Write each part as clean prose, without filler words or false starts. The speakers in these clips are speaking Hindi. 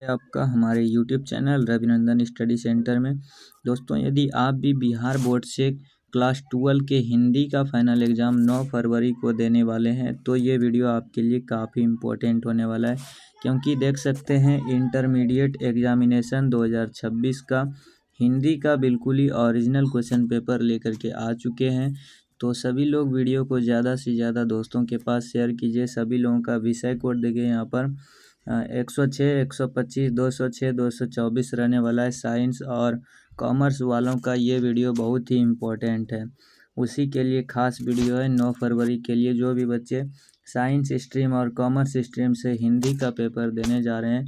आपका हमारे YouTube channel Ravinandan study centre में। दोस्तों, यदि आप भी बिहार बोर्ड से क्लास 12 के हिंदी का फाइनल एग्ज़ाम 9 फरवरी को देने वाले हैं तो ये वीडियो आपके लिए काफ़ी इम्पोर्टेंट होने वाला है, क्योंकि देख सकते हैं इंटरमीडिएट एग्जामिनेशन 2026 का हिंदी का बिल्कुल ही ओरिजिनल क्वेश्चन पेपर लेकर के आ चुके हैं। तो सभी लोग वीडियो को ज़्यादा से ज़्यादा दोस्तों के पास शेयर कीजिए। सभी लोगों का विषय कोड देखिए यहाँ पर 106, 125, 206, 224 रहने वाला है। साइंस और कॉमर्स वालों का ये वीडियो बहुत ही इम्पोर्टेंट है, उसी के लिए खास वीडियो है 9 फरवरी के लिए। जो भी बच्चे साइंस स्ट्रीम और कॉमर्स स्ट्रीम से हिंदी का पेपर देने जा रहे हैं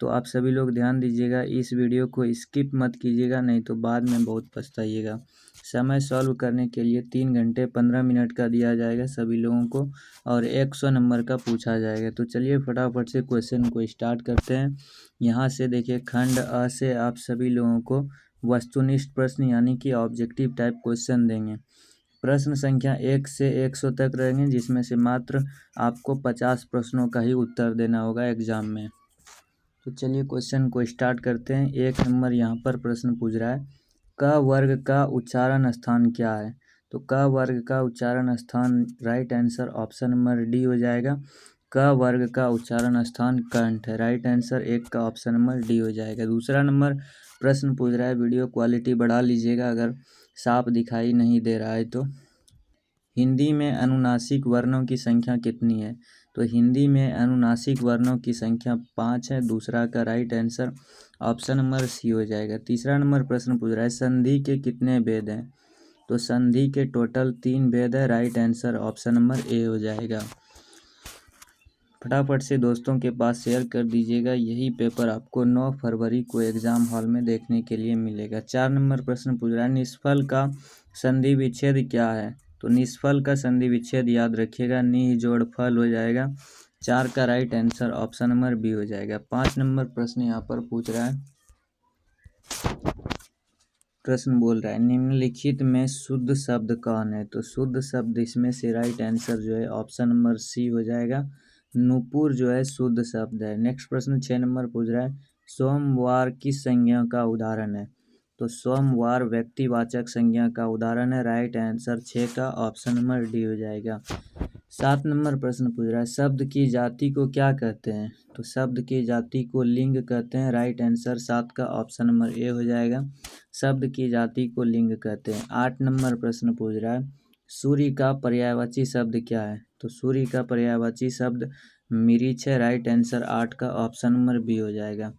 तो आप सभी लोग ध्यान दीजिएगा, इस वीडियो को स्किप मत कीजिएगा, नहीं तो बाद में बहुत पछताइएगा। समय सॉल्व करने के लिए 3 घंटे 15 मिनट का दिया जाएगा सभी लोगों को और 100 नंबर का पूछा जाएगा। तो चलिए फटाफट से क्वेश्चन को स्टार्ट करते हैं। यहाँ से देखिए, खंड अ से आप सभी लोगों को वस्तुनिष्ठ प्रश्न यानी कि ऑब्जेक्टिव टाइप क्वेश्चन देंगे। प्रश्न संख्या 1 से 100 तक रहेंगे, जिसमें से मात्र आपको 50 प्रश्नों का ही उत्तर देना होगा एग्जाम में। तो चलिए क्वेश्चन को स्टार्ट करते हैं। 1 नंबर यहाँ पर प्रश्न पूछ रहा है, क वर्ग का उच्चारण स्थान क्या है? तो क वर्ग का उच्चारण स्थान right answer option number D हो जाएगा। क वर्ग का उच्चारण स्थान कंठ है, राइट आंसर 1 का ऑप्शन नंबर डी हो जाएगा। दूसरा नंबर प्रश्न पूछ रहा है, वीडियो क्वालिटी बढ़ा लीजिएगा अगर साफ दिखाई नहीं दे रहा है तो। हिंदी में अनुनासिक वर्णों की संख्या कितनी है? तो हिंदी में अनुनासिक वर्णों की संख्या 5 है, दूसरा का right answer option number C हो जाएगा। तीसरा नंबर प्रश्न पूछ रहा है, संधि के कितने भेद हैं? तो संधि के टोटल 3 भेद है, right answer option number A हो जाएगा। फटाफट से दोस्तों के पास शेयर कर दीजिएगा, यही पेपर आपको 9 फरवरी को एग्जाम हॉल में देखने के लिए मिलेगा। 4 नंबर प्रश्न पूछ रहा है, निष्फल का संधि विच्छेद क्या है? तो निष्फल का संधि विच्छेद याद रखिएगा, नि जोड़ फल हो जाएगा। 4 का right answer option number B हो जाएगा। 5 नंबर प्रश्न यहाँ पर पूछ रहा है, प्रश्न बोल रहा है, निम्नलिखित में शुद्ध शब्द कौन है? तो शुद्ध शब्द इसमें से राइट आंसर जो है ऑप्शन नंबर सी हो जाएगा। नूपुर जो है शुद्ध शब्द है। नेक्स्ट प्रश्न 6 नंबर पूछ रहा है, सोमवार किस संज्ञा का उदाहरण है? तो सोमवार व्यक्तिवाचक संज्ञा का उदाहरण है, राइट आंसर 6 का ऑप्शन नंबर डी हो जाएगा। 7 नंबर प्रश्न पूछ रहा है, शब्द की जाति को क्या कहते हैं? तो शब्द की जाति को लिंग कहते हैं, राइट आंसर 7 का ऑप्शन नंबर ए हो जाएगा। शब्द की जाति को लिंग कहते हैं। 8 नंबर प्रश्न पूछ रहा है, सूर्य का पर्यायवाची शब्द क्या है? तो सूर्य का पर्यायवाची शब्द मिरीच है, राइट आंसर 8 का ऑप्शन नंबर बी हो जाएगा।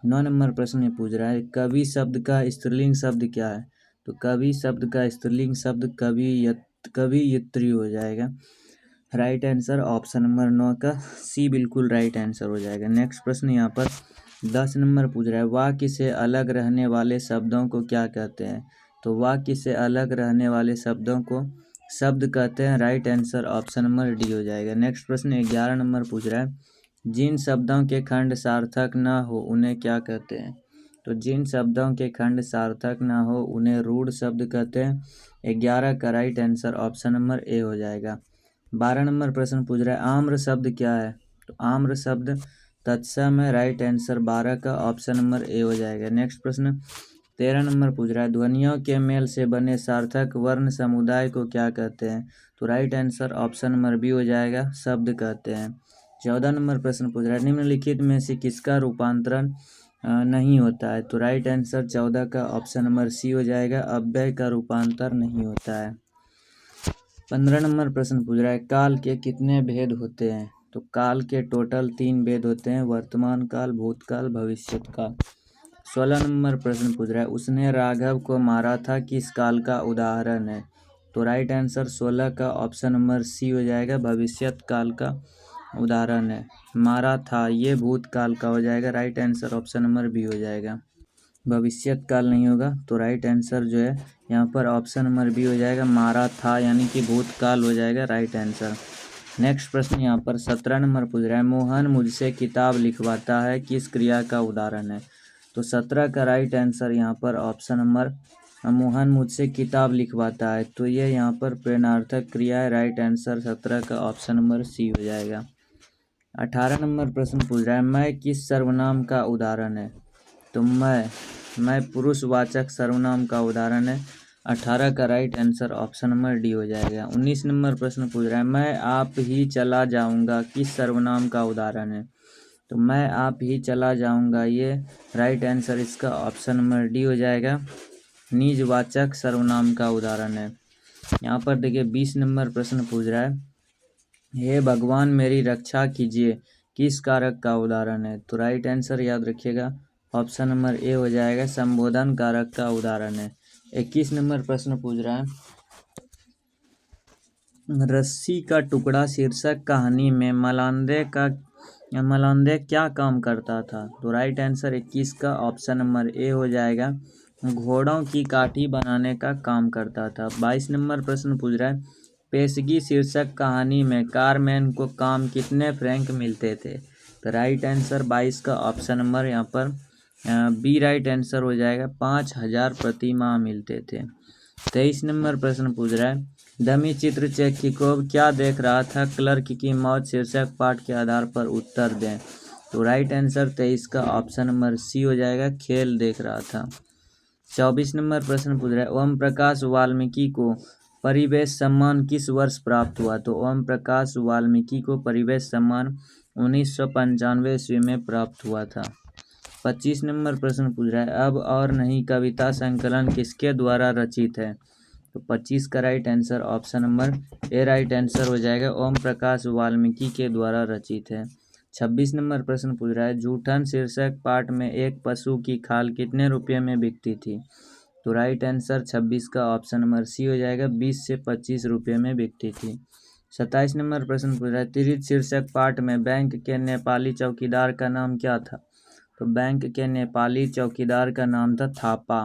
9 नंबर प्रश्न पूछ रहा है, कवि शब्द का स्त्रीलिंग शब्द क्या है? तो कवि शब्द का स्त्रीलिंग शब्द कवियत्री हो जाएगा, राइट आंसर ऑप्शन नंबर 9 का सी बिल्कुल राइट आंसर हो जाएगा। नेक्स्ट प्रश्न यहाँ पर 10 नंबर पूछ रहा है, वाक्य से अलग रहने वाले शब्दों को क्या कहते हैं? तो वाक्य से अलग रहने वाले शब्दों को शब्द कहते हैं, right answer option number D हो जाएगा। नेक्स्ट प्रश्न 11 नंबर पूछ रहा है, जिन शब्दों के खंड सार्थक न हो उन्हें क्या कहते हैं? तो जिन शब्दों के खंड सार्थक न हो उन्हें रूढ़ शब्द कहते हैं। 11 का right answer option number A हो जाएगा। 12 नंबर प्रश्न पूछ रहा है, आम्र शब्द क्या है? तो आम्र शब्द तत्सम है, राइट आंसर 12 का ऑप्शन नंबर ए हो जाएगा। नेक्स्ट प्रश्न 13 नंबर पूछ रहा है, ध्वनियों के मेल से बने सार्थक वर्ण समुदाय को क्या कहते हैं? तो right answer option number B हो जाएगा, शब्द कहते हैं। 14 नंबर प्रश्न पूछ रहा है, निम्नलिखित में से किसका रूपांतरण नहीं होता है? तो राइट आंसर 14 का ऑप्शन नंबर सी हो जाएगा, अव्यय का रूपांतर नहीं होता है। 15 नंबर प्रश्न पूछ रहा है, काल के कितने भेद होते हैं? तो काल के टोटल 3 भेद होते हैं, वर्तमान काल, भूतकाल, भविष्यत काल। 16 नंबर प्रश्न पूछ रहा है, उसने राघव को मारा था किस काल का उदाहरण है? तो राइट आंसर 16 का ऑप्शन नंबर सी हो जाएगा, भविष्यत काल का उदाहरण है। मारा था ये भूतकाल का हो जाएगा, right answer option number B हो जाएगा, भविष्यत काल नहीं होगा। तो राइट आंसर जो है यहाँ पर ऑप्शन नंबर बी हो जाएगा, मारा था यानी कि भूतकाल हो जाएगा, राइट आंसर। नेक्स्ट प्रश्न यहाँ पर 17 नंबर पूछ रहा है, मोहन मुझसे किताब लिखवाता है किस क्रिया का उदाहरण है? तो 17 का राइट आंसर यहाँ पर ऑप्शन नंबर मोहन मुझसे किताब लिखवाता है, तो ये यहाँ पर प्रेरणार्थक क्रिया है, राइट आंसर 17 का ऑप्शन नंबर सी हो जाएगा। 18 नंबर प्रश्न पूछ रहा है, मैं किस सर्वनाम का उदाहरण है? तो मैं पुरुषवाचक सर्वनाम का उदाहरण है। 18 का right answer option number D हो जाएगा। 19 नंबर प्रश्न पूछ रहा है, मैं आप ही चला जाऊंगा किस सर्वनाम का उदाहरण है? तो मैं आप ही चला जाऊंगा, ये राइट आंसर इसका ऑप्शन नंबर डी हो जाएगा, निजवाचक सर्वनाम का उदाहरण है। यहाँ पर देखिए 20 नंबर प्रश्न पूछ रहा है, हे भगवान मेरी रक्षा कीजिए किस कारक का उदाहरण है? तो राइट आंसर याद रखिएगा ऑप्शन नंबर ए हो जाएगा, संबोधन कारक का उदाहरण है। 21 नंबर प्रश्न पूछ रहा है, रस्सी का टुकड़ा शीर्षक कहानी में मलांदे क्या काम करता था? तो राइट आंसर 21 का ऑप्शन नंबर ए हो जाएगा, घोड़ों की काठी बनाने का काम करता था। 22 नंबर प्रश्न पूछ रहा है, पेशगी शीर्षक कहानी में कारमैन को काम कितने फ्रैंक मिलते थे? तो राइट आंसर 22 का ऑप्शन नंबर यहाँ पर बी राइट आंसर हो जाएगा, 5,000 प्रति माह मिलते थे। 23 नंबर प्रश्न पूछ रहा है, डमी चित्र चेखोव क्या देख रहा था? क्लर्क की मौत शीर्षक पाठ के आधार पर उत्तर दें। तो राइट आंसर 23 का ऑप्शन नंबर सी हो जाएगा, खेल देख रहा था। 24 नंबर प्रश्न पूछ रहा है, ओम प्रकाश वाल्मीकि को परिवेश सम्मान किस वर्ष प्राप्त हुआ? तो ओम प्रकाश वाल्मीकि को परिवेश सम्मान 1995 ईस्वी में प्राप्त हुआ था। 25 नंबर प्रश्न पूछ रहा है, अब और नहीं कविता संकलन किसके द्वारा रचित है? तो 25 का right answer option number A right answer हो जाएगा, ओम प्रकाश वाल्मीकि के द्वारा रचित है। 26 नंबर प्रश्न पूछ रहा है, जूठन शीर्षक पाठ में एक पशु की खाल कितने रुपये में बिकती थी? तो राइट आंसर 26 का ऑप्शन नंबर सी हो जाएगा, 20 से 25 रुपये में बिकती थी। 27 नंबर प्रश्न पूछ रहा है, तिरछित शीर्षक पाठ में बैंक के नेपाली चौकीदार का नाम क्या था? तो बैंक के नेपाली चौकीदार का नाम था थापा।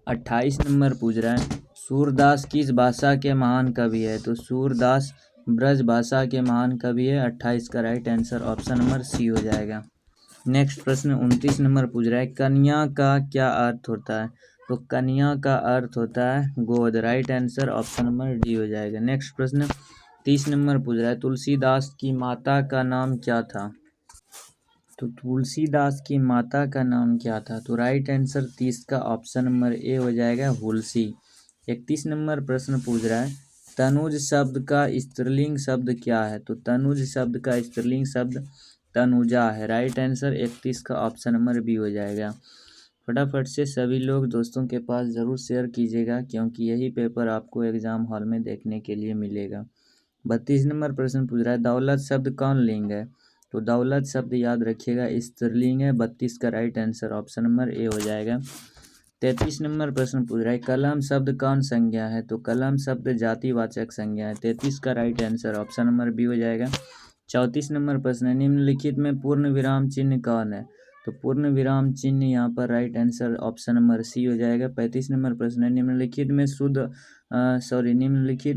28 नंबर पूछ रहा है, सूरदास किस भाषा के महान कवि है? तो सूरदास ब्रज भाषा के महान कवि है। 28 का right answer option number C हो जाएगा। नेक्स्ट प्रश्न 29 नंबर पूछ रहा है, कन्या का क्या अर्थ होता है? तो कन्या का अर्थ होता है गोद। Right answer option number D हो जाएगा। नेक्स्ट प्रश्न 30 नंबर पूछ रहा है, तुलसीदास की माता का नाम क्या था? तो तुलसीदास की माता का नाम क्या था? तो राइट आंसर 30 का ऑप्शन नंबर ए हो जाएगा, हुलसी। 31 नंबर प्रश्न पूछ रहा है, तनुज शब्द का स्त्रीलिंग शब्द क्या है? तो तनुज शब्द का स्त्रीलिंग शब्द तनुजा है। राइट आंसर 31 का ऑप्शन नंबर बी हो जाएगा। फटाफट से सभी लोग दोस्तों के पास ज़रूर शेयर कीजिएगा, क्योंकि यही पेपर आपको एग्ज़ाम हॉल में देखने के लिए मिलेगा। 32 नंबर प्रश्न पूछ रहा है, दौलत शब्द कौन लिंग है? तो दौलत शब्द याद रखिएगा स्त्रीलिंग है। 32 का right answer option number A हो जाएगा। 33 नंबर प्रश्न पूछ रहा है, कलम शब्द कौन संज्ञा है? तो कलम शब्द जातिवाचक संज्ञा है। 33 का right answer option number B हो जाएगा। 34 नंबर प्रश्न है, निम्नलिखित में पूर्ण विराम चिन्ह कौन है? तो पूर्ण विराम चिन्ह यहाँ पर right answer option number C हो जाएगा। 35 नंबर प्रश्न है, निम्नलिखित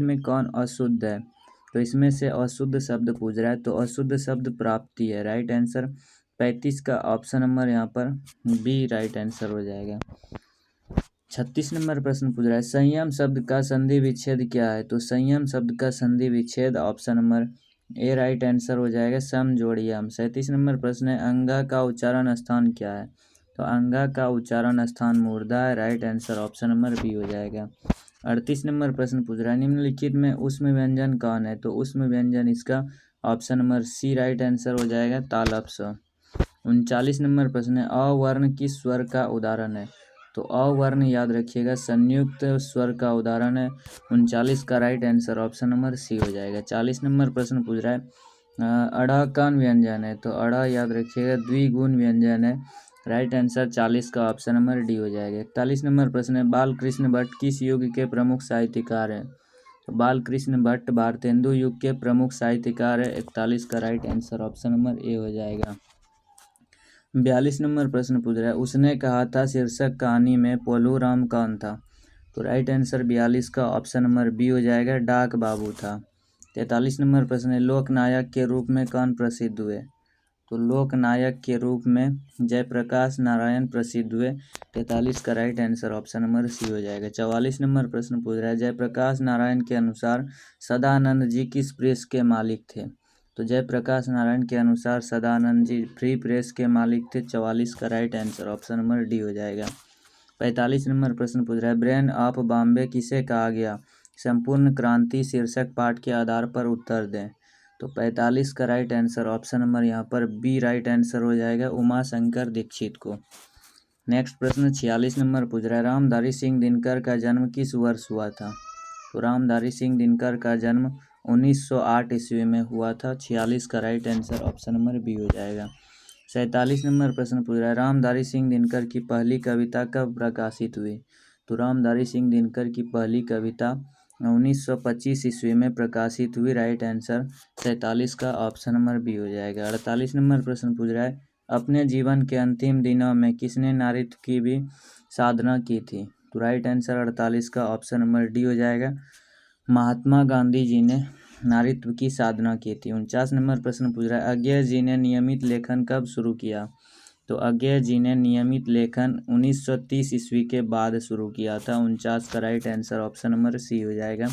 में कौन अशुद्ध है? तो इसमें से अशुद्ध शब्द पूछ रहा है, तो अशुद्ध शब्द प्राप्ति है। राइट आंसर 35 का ऑप्शन नंबर यहाँ पर बी राइट आंसर हो जाएगा। 36 नंबर प्रश्न पूछ रहा है, संयम शब्द का संधि विच्छेद क्या है? तो संयम शब्द का संधि विच्छेद option number A right answer हो जाएगा, सम जोड़ियम। 37 नंबर प्रश्न है, अंगा का उच्चारण स्थान क्या है? तो अंगा का उच्चारण स्थान मूर्धा है। Right answer option number B हो जाएगा। 38 नंबर प्रश्न पूछ रहा है, निम्नलिखित में ऊष्म व्यंजन कौन है? तो ऊष्म व्यंजन इसका option number C right answer हो जाएगा, तालप स। 39 नंबर प्रश्न है, अवर्ण किस स्वर का उदाहरण है? तो अवर्ण याद रखिएगा संयुक्त स्वर का उदाहरण है। 39 का right answer option number C हो जाएगा। 40 नंबर प्रश्न पूछ रहा है, अड़ कौन व्यंजन है? तो अड़ याद रखिएगा द्विगुण व्यंजन है। राइट आंसर 40 का ऑप्शन नंबर डी हो जाएगा। 41 नंबर प्रश्न है, बाल कृष्ण भट्ट किस युग के प्रमुख साहित्यकार हैं? तो बाल कृष्ण भट्ट भारतेंदु युग के प्रमुख साहित्यकार है। 41 का right answer option number A हो जाएगा। 42 नंबर प्रश्न पूछ रहा है, उसने कहा था शीर्षक कहानी में पोलू राम कौन था? तो राइट आंसर 42 का ऑप्शन नंबर बी हो जाएगा, डाक बाबू था। 43 नंबर प्रश्न है, लोकनायक के रूप में कौन प्रसिद्ध हुए? तो लोकनायक के रूप में जयप्रकाश नारायण प्रसिद्ध हुए। 43 का right answer option number C हो जाएगा। 44 नंबर प्रश्न पूछ रहा है, जयप्रकाश नारायण के अनुसार सदानंद जी किस प्रेस के मालिक थे? तो जयप्रकाश नारायण के अनुसार सदानंद जी फ्री प्रेस के मालिक थे। 44 का right answer option number D हो जाएगा। 45 नंबर प्रश्न पूछ रहा है, ब्रेन ऑफ बॉम्बे किसे कहा गया? संपूर्ण क्रांति शीर्षक पाठ के आधार पर उत्तर दें। तो 45 का राइट आंसर ऑप्शन नंबर यहाँ पर बी राइट आंसर हो जाएगा, उमा शंकर दीक्षित को। नेक्स्ट प्रश्न 46 नंबर पूछ रहा है, रामधारी सिंह दिनकर का जन्म किस वर्ष हुआ था? तो रामधारी सिंह दिनकर का जन्म 1908 ईस्वी में हुआ था। 46 का right answer option number B हो जाएगा। 47 नंबर प्रश्न पूछ रहा है, रामधारी सिंह दिनकर की पहली कविता कब प्रकाशित हुई? तो रामधारी सिंह दिनकर की पहली कविता 1925 ईस्वी में प्रकाशित हुई। राइट आंसर 47 का ऑप्शन नंबर बी हो जाएगा। 48 नंबर प्रश्न पूछ रहा है, अपने जीवन के अंतिम दिनों में किसने नारित्व की भी साधना की थी? तो राइट आंसर 48 का ऑप्शन नंबर डी हो जाएगा, महात्मा गांधी जी ने नारित्व की साधना की थी। 49 नंबर प्रश्न पूछ रहा है, अज्ञेय जी ने नियमित लेखन कब शुरू किया? तो अज्ञेय जी ने नियमित लेखन 1930 ईस्वी के बाद शुरू किया था। 49 का right answer option number C हो जाएगा।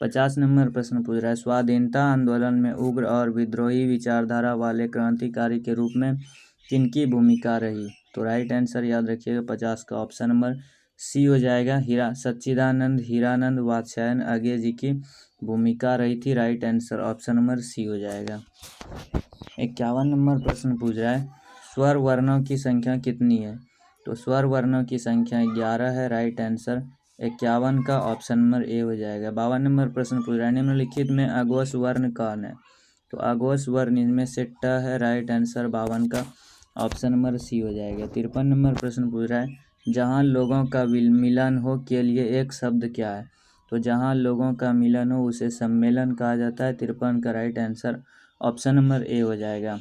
50 नंबर प्रश्न पूछ रहा है, स्वाधीनता आंदोलन में उग्र और विद्रोही विचारधारा वाले क्रांतिकारी के रूप में किनकी भूमिका रही? तो राइट आंसर याद रखिएगा 50 का ऑप्शन नंबर सी हो जाएगा, सच्चिदानंद हीरानंद वात्स्यायन अज्ञेय जी की भूमिका रही थी। Right answer option number C हो जाएगा। 51 नंबर प्रश्न पूछ रहा है, स्वर वर्णों की संख्या कितनी है? तो स्वर वर्णों की संख्या 11 है। राइट आंसर 51 का ऑप्शन नंबर ए हो जाएगा। 52 नंबर प्रश्न पूछ रहा है, निम्नलिखित में अघोष वर्ण कौन है? तो अघोष वर्ण इनमें से ट है। राइट आंसर 52 का ऑप्शन नंबर सी हो जाएगा। 53 नंबर प्रश्न पूछ रहा है, जहाँ लोगों का मिलन हो के लिए एक शब्द क्या है? तो जहाँ लोगों का मिलन हो उसे सम्मेलन कहा जाता है। 53 का right answer option number A हो जाएगा।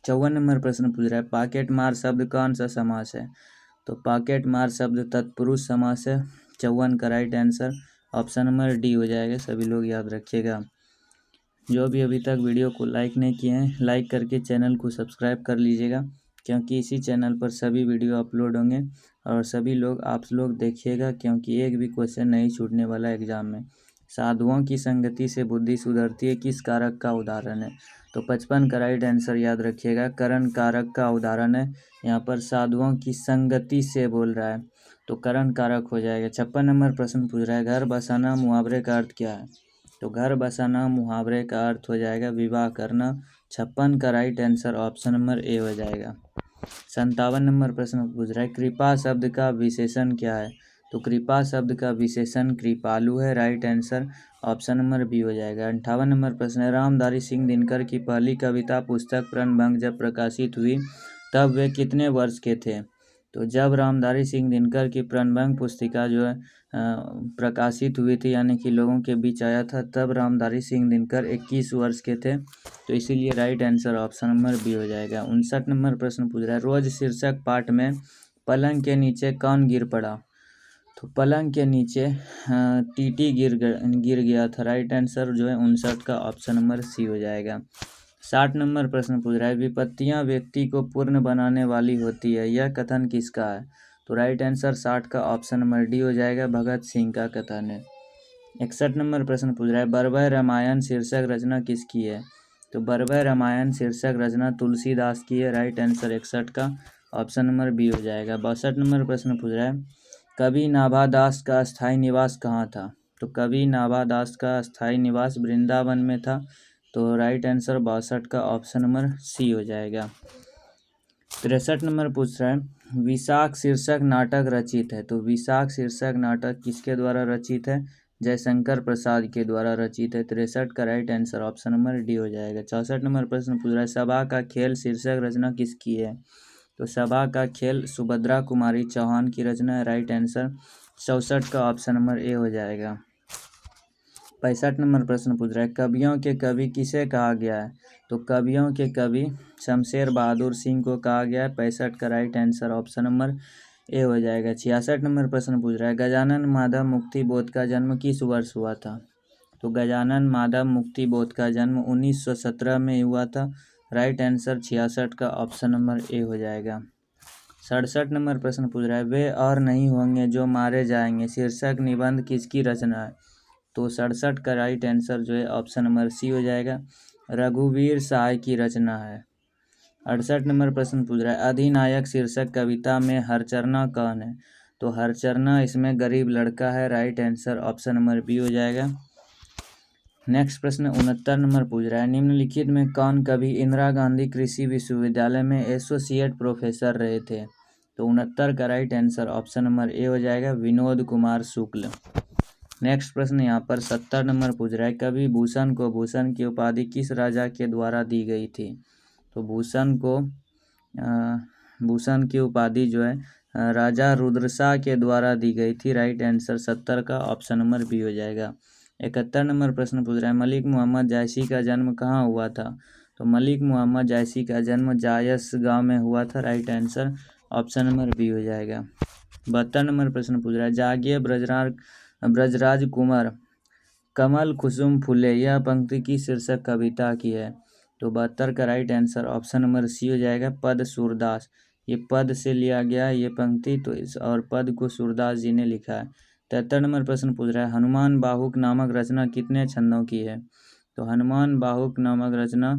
54 नंबर प्रश्न पूछ रहा है, पॉकेट मार शब्द कौन सा समास है? तो पॉकेट मार शब्द तत्पुरुष समास है। 54 का right answer option number D हो जाएगा। सभी लोग याद रखिएगा। जो भी अभी तक वीडियो को लाइक नहीं किए हैं, लाइक करके चैनल को सब्सक्राइब कर लीजिएगा, क्योंकि इसी चैनल पर सभी वीडियो अपलोड होंगे और सभी लोग आप लोग देखिएगा, क्योंकि एक भी क्वेश्चन नहीं छूटने वाला एग्जाम में। साधुओं की संगति से बुद्धि सुधरती है किस कारक का उदाहरण है? तो 55 का राइट आंसर याद रखिएगा, करण कारक का उदाहरण है। यहाँ पर साधुओं की संगति से बोल रहा है, तो करण कारक हो जाएगा। 56 नंबर प्रश्न पूछ रहा है, घर बसाना मुहावरे का अर्थ क्या है? तो घर बसाना मुहावरे का अर्थ हो जाएगा विवाह करना। 56 का right answer option number A हो जाएगा। 57 नंबर प्रश्न पूछ रहा है, कृपा शब्द का विशेषण क्या है? तो कृपा शब्द का विशेषण कृपालु है। Right answer option number B हो जाएगा। 58 नंबर प्रश्न है, रामधारी सिंह दिनकर की पहली कविता पुस्तक प्रणभंग जब प्रकाशित हुई तब वे कितने वर्ष के थे? तो जब रामधारी सिंह दिनकर की प्रणभंग पुस्तिका जो है प्रकाशित हुई थी, यानी कि लोगों के बीच आया था, तब रामधारी सिंह दिनकर 21 वर्ष के थे। तो इसीलिए right answer option number B हो जाएगा। 59 नंबर प्रश्न पूछ रहा है, रोज शीर्षक पाठ में पलंग के नीचे कौन गिर पड़ा? तो पलंग के नीचे टीटी गिर गया था। राइट आंसर जो है 59 का ऑप्शन नंबर सी हो जाएगा। 60 नंबर प्रश्न पूछ रहा है, विपत्तियां व्यक्ति को पूर्ण बनाने वाली होती है, यह कथन किसका है? तो राइट आंसर 60 का ऑप्शन नंबर डी हो जाएगा, भगत सिंह का कथन है। 61 नंबर प्रश्न पूछ रहा है, बरबय रामायण शीर्षक रचना किसकी है? तो बरबय रामायण शीर्षक रचना तुलसीदास की है। राइट आंसर 61 का ऑप्शन नंबर बी हो जाएगा। 62 नंबर प्रश्न पूछ रहा है, कवि नाभादास का स्थायी निवास कहाँ था? तो कवि नाभादास का स्थायी निवास वृंदावन में था। तो राइट आंसर 62 का ऑप्शन नंबर सी हो जाएगा। 63 नंबर पूछ रहा है, विशाख शीर्षक नाटक रचित है। तो विशाख शीर्षक नाटक किसके द्वारा रचित है? जयशंकर प्रसाद के द्वारा रचित है। 63 का right answer option number D हो जाएगा। 64 नंबर प्रश्न पूछ रहा है, सभा का खेल शीर्षक रचना किसकी है? तो सभा का खेल सुभद्रा कुमारी चौहान की रचना है। राइट आंसर 64 का ऑप्शन नंबर ए हो जाएगा। 65 नंबर प्रश्न पूछ रहा है, कवियों के कवि किसे कहा गया है? तो कवियों के कवि शमशेर बहादुर सिंह को कहा गया है। 65 का right answer option number A हो जाएगा। 66 नंबर प्रश्न पूछ रहा है, गजानन माधव मुक्ति बोध का जन्म किस वर्ष हुआ था? तो गजानन माधव मुक्ति बोध का जन्म 1917 में हुआ था। राइट आंसर 66 का ऑप्शन नंबर ए हो जाएगा। 67 नंबर प्रश्न पूछ रहा है, वे और नहीं होंगे जो मारे जाएंगे शीर्षक निबंध किसकी रचना है? तो 67 का राइट आंसर जो है ऑप्शन नंबर सी हो जाएगा, रघुवीर सहाय की रचना है। 68 नंबर प्रश्न पूछ रहा है, अधिनायक शीर्षक कविता में हरचरना कौन है? तो हरचरना इसमें गरीब लड़का है। Right answer option number B हो जाएगा। नेक्स्ट प्रश्न 69 नंबर पूछ रहा है, निम्नलिखित में कौन कभी इंदिरा गांधी कृषि विश्वविद्यालय में एसोसिएट प्रोफेसर रहे थे? तो 69 का right answer option number A हो जाएगा, विनोद कुमार शुक्ल। नेक्स्ट प्रश्न यहाँ पर 70 नंबर पूछ रहा है, कवि भूषण को भूषण की उपाधि किस राजा के द्वारा दी गई थी? तो भूषण को भूषण की उपाधि जो है राजा रुद्रशाह के द्वारा दी गई थी। राइट आंसर 70 का ऑप्शन नंबर बी हो जाएगा। 71 नंबर प्रश्न पूछ रहा है, मलिक मोहम्मद जायसी का जन्म कहाँ हुआ था? तो मलिक मोहम्मद जायसी का जन्म जायस गांव में हुआ था। Right answer option number B हो जाएगा। 72 नंबर प्रश्न पूछ रहा है, जागिए ब्रजराज कुमार कमल कुसुम फूले, यह पंक्ति की शीर्षक कविता की है? तो 72 का right answer option number C हो जाएगा, पद सूरदास। ये पद से लिया गया है ये पंक्ति, तो इस और पद को सूरदास जी ने लिखा है। 73 नंबर प्रश्न पूछ रहा है, हनुमान बाहुक नामक रचना कितने छंदों की है? तो हनुमान बाहुक नामक रचना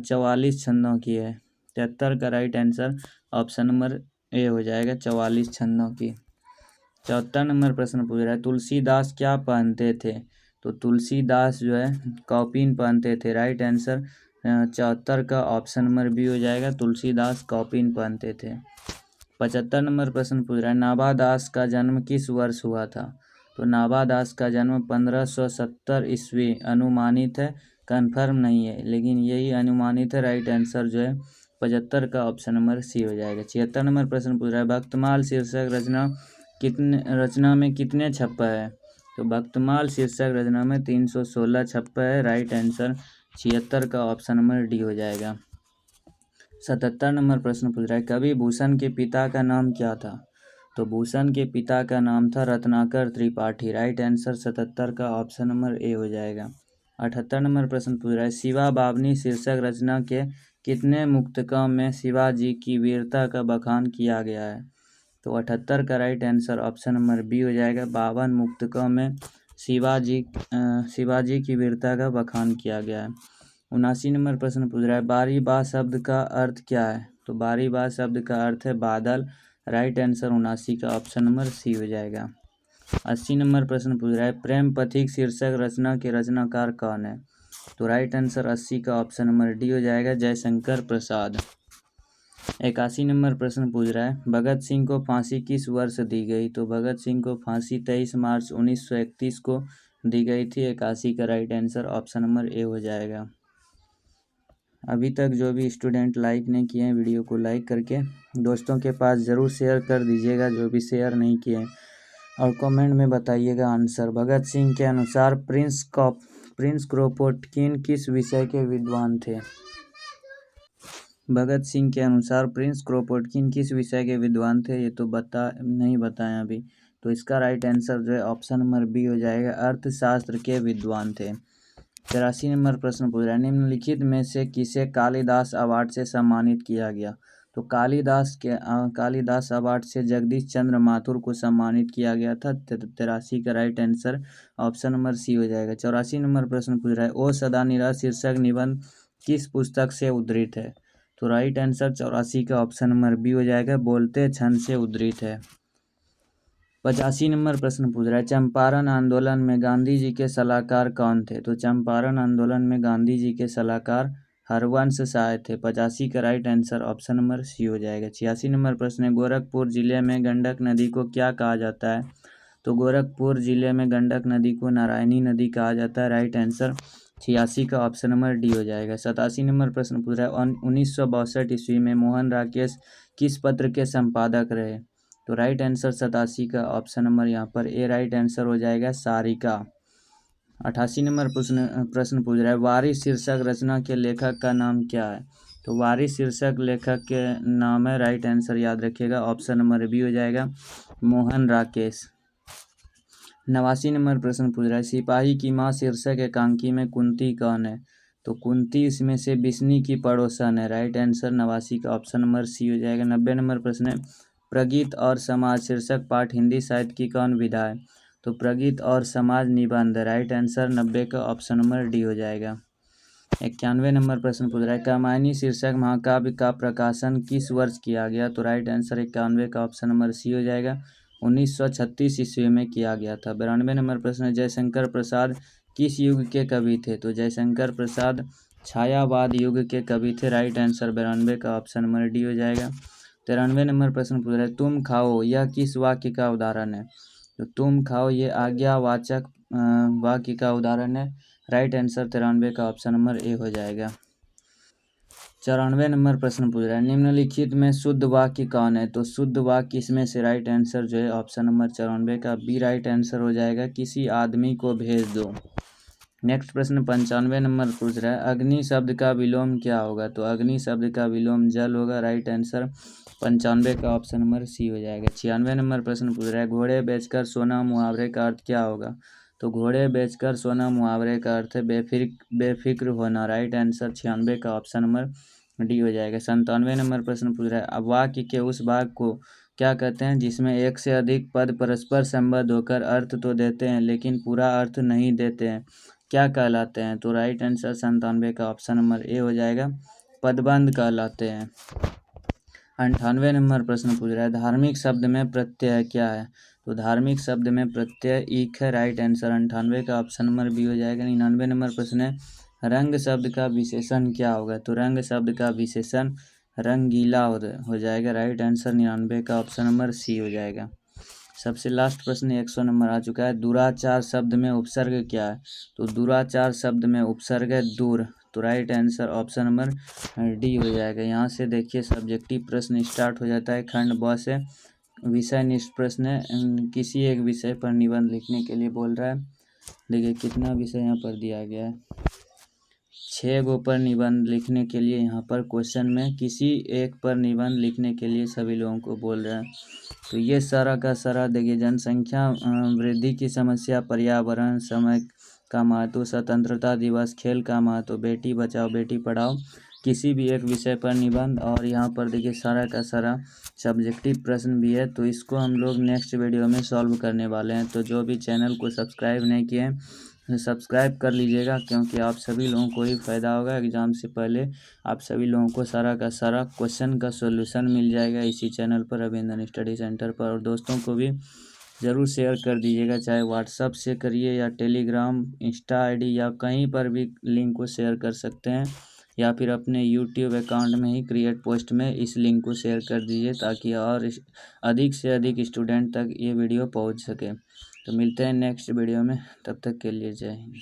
44 छंदों की है। 73 का right answer option number A हो जाएगा, 44 छंदों की। 74 नंबर प्रश्न पूछ रहा है, तुलसीदास क्या पहनते थे? तो तुलसीदास जो है कॉपिन पहनते थे। राइट आंसर 74 का ऑप्शन नंबर बी हो जाएगा, तुलसीदास कॉपिन पहनते थे। 75 नंबर प्रश्न पूछ रहा है, नाभा दास का जन्म किस वर्ष हुआ था? तो नाभा दास का जन्म 1570 ईस्वी अनुमानित है, कन्फर्म नहीं है, लेकिन यही अनुमानित है। राइट आंसर जो है 75 का ऑप्शन नंबर सी हो जाएगा। 76 नंबर प्रश्न पूछ रहा है, भक्तमाल शीर्षक रचना में कितने छप्पर है? तो भक्तमाल शीर्षक रचना में 316 छप्पर है। राइट आंसर 76 का ऑप्शन नंबर डी हो जाएगा। 77 नंबर प्रश्न पूछ रहा है, कवि भूषण के पिता का नाम क्या था? तो भूषण के पिता का नाम था रत्नाकर त्रिपाठी। राइट आंसर 77 का ऑप्शन नंबर ए हो जाएगा। 78 नंबर प्रश्न पूछ रहा है, शिवा बावनी शीर्षक रचना के कितने मुक्तकों में शिवाजी की वीरता का बखान किया गया है? तो 78 का right answer option number B हो जाएगा, 52 मुक्तकों में शिवाजी की वीरता का बखान किया गया है। 79 नंबर प्रश्न पूछ रहा है, बारी बा शब्द का अर्थ क्या है? तो बारी बा शब्द का अर्थ है बादल। राइट आंसर 79 का ऑप्शन नंबर सी हो जाएगा। 80 नंबर प्रश्न पूछ रहा है, प्रेम पथिक शीर्षक रचना के रचनाकार कौन है? तो राइट आंसर 80 का ऑप्शन नंबर डी हो जाएगा, जयशंकर प्रसाद। 81 नंबर प्रश्न पूछ रहा है, भगत सिंह को फांसी किस वर्ष दी गई? तो भगत सिंह को फांसी 23 मार्च 1931 को दी गई थी। 81 का right answer option number A हो जाएगा। अभी तक जो भी स्टूडेंट लाइक नहीं किए हैं वीडियो को लाइक करके दोस्तों के पास ज़रूर शेयर कर दीजिएगा, जो भी शेयर नहीं किए हैं, और कमेंट में बताइएगा आंसर। भगत सिंह के अनुसार प्रिंस क्रोपोटकिन किस विषय के विद्वान थे? भगत सिंह के अनुसार प्रिंस क्रोपोटकिन किस विषय के विद्वान थे? ये तो नहीं बताएं अभी, तो इसका राइट आंसर जो है ऑप्शन नंबर बी हो जाएगा, अर्थशास्त्र के विद्वान थे। 83 नंबर प्रश्न पूछ रहा है, निम्नलिखित में से किसे कालिदास अवार्ड से सम्मानित किया गया? तो कालिदास अवार्ड से जगदीश चंद्र माथुर को सम्मानित किया गया था। 83 का right answer option number C हो जाएगा। 84 नंबर प्रश्न पूछ रहा है, ओ सदा निराश शीर्षक निबंध किस पुस्तक से उद्धृत है? तो राइट आंसर 84 का ऑप्शन नंबर बी हो जाएगा, बोलते छंद से उद्धृत है। 85 नंबर प्रश्न पूछ रहा है, चंपारण आंदोलन में गांधी जी के सलाहकार कौन थे? तो चंपारण आंदोलन में गांधी जी के सलाहकार हरवंश सहाय थे। 85 का right answer option number C हो जाएगा। 86 नंबर प्रश्न है, गोरखपुर जिले में गंडक नदी को क्या कहा जाता है? तो गोरखपुर जिले में गंडक नदी को नारायणी नदी कहा जाता है। राइट आंसर 86 का ऑप्शन नंबर डी हो जाएगा। 87 नंबर प्रश्न पूछ रहा है, 1962 ईस्वी में मोहन राकेश किस पत्र के संपादक रहे? तो राइट आंसर 87 का ऑप्शन नंबर यहाँ पर ए राइट आंसर हो जाएगा, सारिका। 88 नंबर प्रश्न पूछ रहा है, वारिस शीर्षक रचना के लेखक का नाम क्या है? तो वारिस शीर्षक लेखक के नाम है, राइट आंसर याद रखिएगा, ऑप्शन नंबर बी हो जाएगा, मोहन राकेश। 89 नंबर प्रश्न पूछ रहा है, सिपाही की माँ शीर्षक एकांकी में कुंती कौन है? तो कुंती इसमें से बिस्नी की पड़ोसन है। राइट आंसर 89 का ऑप्शन नंबर सी हो जाएगा। 90 नंबर प्रश्न है, प्रगीत और समाज शीर्षक पाठ हिंदी साहित्य की कौन विधा है? तो प्रगीत और समाज निबंध। राइट आंसर 90 का ऑप्शन नंबर डी हो जाएगा। 91 नंबर प्रश्न पूछ रहा है, कामायनी शीर्षक महाकाव्य का प्रकाशन किस वर्ष किया गया? तो राइट आंसर 91 का ऑप्शन नंबर सी हो जाएगा, 1936 ईस्वी में किया गया था। 92 नंबर प्रश्न, जयशंकर प्रसाद किस युग के कवि थे? तो जयशंकर प्रसाद छायावाद युग के कवि थे। राइट आंसर 92 का ऑप्शन नंबर डी हो जाएगा। 93 नंबर प्रश्न पूछ रहा है, तुम खाओ यह किस वाक्य का उदाहरण है? तो तुम खाओ ये आज्ञावाचक वाक्य का उदाहरण है। राइट आंसर 93 का ऑप्शन नंबर ए हो जाएगा। 94 नंबर प्रश्न पूछ रहा है, निम्नलिखित में शुद्ध वाक्य कौन है? तो शुद्ध वाक्य इसमें से राइट आंसर जो है ऑप्शन नंबर 94 का बी राइट आंसर हो जाएगा, किसी आदमी को भेज दो। नेक्स्ट प्रश्न 95 नंबर पूछ रहा है, अग्नि शब्द का विलोम क्या होगा? तो अग्नि शब्द का विलोम जल होगा। राइट आंसर 95 का ऑप्शन नंबर सी हो जाएगा। 96 नंबर प्रश्न पूछ रहा है, घोड़े बेचकर सोना मुहावरे का अर्थ क्या होगा? तो घोड़े बेचकर सोना मुहावरे का अर्थ है बेफिक्र होना। राइट आंसर 96 का ऑप्शन नंबर डी हो जाएगा। 97 नंबर प्रश्न पूछ रहा है, अब वाक्य के उस भाग को क्या कहते हैं जिसमें एक से अधिक पद परस्पर संबद्ध होकर अर्थ तो देते हैं लेकिन पूरा अर्थ नहीं देते हैं, क्या कहलाते हैं? तो राइट आंसर 97 का ऑप्शन नंबर ए हो जाएगा, पदबंध कहलाते हैं। 98 नंबर प्रश्न पूछ रहा है, धार्मिक शब्द में प्रत्यय क्या है? तो धार्मिक शब्द में प्रत्यय ईक है। राइट आंसर 98 का ऑप्शन नंबर बी हो जाएगा। 99 नंबर प्रश्न है, रंग शब्द का विशेषण क्या होगा? तो रंग शब्द का विशेषण रंगीला हो जाएगा। राइट आंसर 99 का ऑप्शन नंबर सी हो जाएगा। सबसे लास्ट प्रश्न 100 नंबर आ चुका है, दुराचार शब्द में उपसर्ग क्या है? तो दुराचार शब्द में उपसर्ग है दूर। तो right answer option number D हो जाएगा। यहाँ से देखिए सब्जेक्टिव प्रश्न स्टार्ट हो जाता है खंड ब से। विषय निष्ठ प्रश्न है, किसी एक विषय पर निबंध लिखने के लिए बोल रहा है। देखिए कितना विषय यहाँ पर दिया गया है, 6 गो पर निबंध लिखने के लिए यहाँ पर क्वेश्चन में किसी एक पर निबंध लिखने के लिए सभी लोगों को बोल रहे हैं। तो ये सारा का सारा देखिए, जनसंख्या वृद्धि की समस्या, पर्यावरण, समय का महत्व, स्वतंत्रता दिवस, खेल का महत्व, बेटी बचाओ बेटी पढ़ाओ, किसी भी एक विषय पर निबंध, और यहाँ पर देखिए सारा का सारा सब्जेक्टिव प्रश्न भी है। तो इसको हम लोग नेक्स्ट वीडियो में सॉल्व करने वाले हैं। तो जो भी चैनल को सब्सक्राइब नहीं किए सब्सक्राइब कर लीजिएगा, क्योंकि आप सभी लोगों को ही फ़ायदा होगा। एग्ज़ाम से पहले आप सभी लोगों को सारा का सारा क्वेश्चन का सॉल्यूशन मिल जाएगा इसी चैनल पर, अभिनंदन स्टडी सेंटर पर। और दोस्तों को भी ज़रूर शेयर कर दीजिएगा, चाहे व्हाट्सअप से करिए या टेलीग्राम, इंस्टा आईडी या कहीं पर भी लिंक को शेयर कर सकते हैं, या फिर अपने यूट्यूब अकाउंट में ही क्रिएट पोस्ट में इस लिंक को शेयर कर दीजिए, ताकि और अधिक से अधिक स्टूडेंट तक ये वीडियो पहुंच सके। तो मिलते हैं नेक्स्ट वीडियो में, तब तक के लिए जय हिंद।